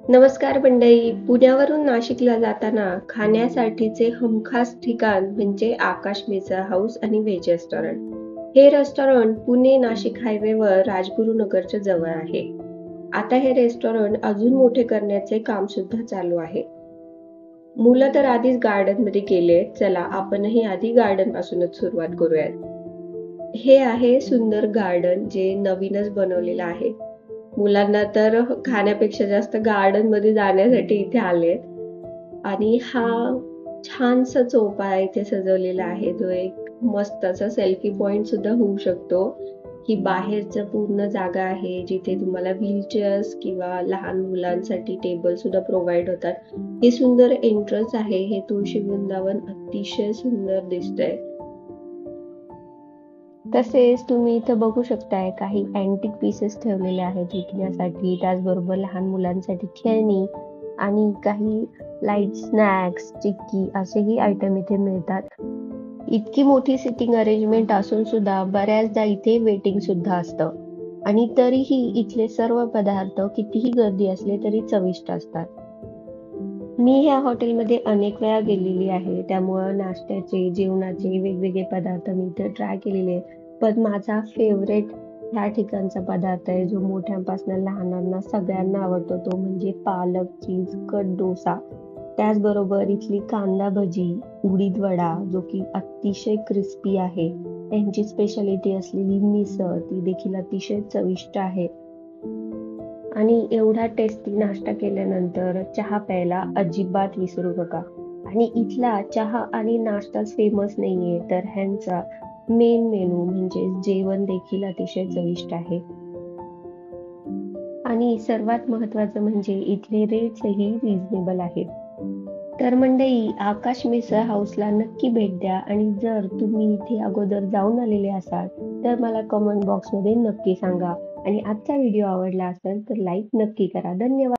नमस्कार मंडळी. पुण्यावरून नाशिकला जाताना खाण्यासाठीचे हमखास ठिकाण म्हणजे आकाश मिसळ हाऊस आणि व्हेज रेस्टॉरंट. हे रेस्टॉरंट पुणे नाशिक हायवेवर राजगुरुनगरच्या जवळ आहे. आता हे रेस्टॉरंट अजून मोठे करण्याचे काम सुद्धा चालू आहे. मुलं तर आधीच गार्डन मध्ये गेले. चला आपणही आधी गार्डन पासूनच सुरुवात करूयात. हे आहे सुंदर गार्डन जे नवीनच बनवलेलं आहे. मुलांना तर खाण्यापेक्षा जास्त गार्डन मध्ये जाण्यासाठी इथे आलेत आणि हा छानसा चोपाळा इथे सजवलेला आहे जो एक मस्त असा सेल्फी पॉइंट सुद्धा होऊ शकतो. ही बाहेरचं पूर्ण जागा आहे जिथे तुम्हाला व्हीलचेअर्स किंवा लहान मुलांसाठी टेबल सुद्धा प्रोव्हाइड होतात. हे सुंदर एंट्रन्स आहे. हे तुळशी वृंदावन अतिशय सुंदर दिसतंय. तसेच तुम्ही इथं बघू शकताय काही अँटिक पीसेस ठेवलेले आहेत विकण्यासाठी. त्याचबरोबर लहान मुलांसाठी खेळणी आणि काही लाईट स्नॅक्स, चिक्की असेही आयटम इथे मिळतात. इतकी मोठी सिटिंग अरेंजमेंट असून सुद्धा बऱ्याचदा इथे वेटिंग सुद्धा असतं आणि तरीही इथले सर्व पदार्थ कितीही गर्दी असले तरी चविष्ट असतात. मी ह्या हॉटेलमध्ये अनेक वेळा गेलेली आहे. त्यामुळं नाश्त्याचे, जेवणाचे वेगवेगळे पदार्थ मी इथे ट्राय केलेले आहे. पण माझा फेवरेट ह्या ठिकाणचा पदार्थ आहे जो मोठ्यांपासून लहानांना सगळ्यांना आवडतो, तो म्हणजे पालक चीज कट डोसा. त्याचबरोबर इथली कांदा भजी, उडीद वडा जो की अतिशय क्रिस्पी आहे. त्यांची स्पेशालिटी असलेली मिसळ ती देखील अतिशय चविष्ट आहे. आणि एवढा टेस्टी नाश्ता केल्यानंतर चहा प्यायला अजिबात विसरू नका. आणि इथला चहा आणि नाश्ताच फेमस नाहीये तर ह्यांचा मेन मेनू म्हणजे जेवण देखील अतिशय चविष्ट आहे. आणि सर्वात महत्त्वाचं म्हणजे इथले रेट्सही रिझनेबल आहेत. तर मंडळी, आकाश मिसळ हाऊसला नक्की भेट द्या आणि जर तुम्ही इथे अगोदर जाऊन आलेले असाल तर मला कमेंट बॉक्समध्ये नक्की सांगा. आणि आजचा व्हिडिओ आवडला असेल तर लाईक नक्की करा. धन्यवाद.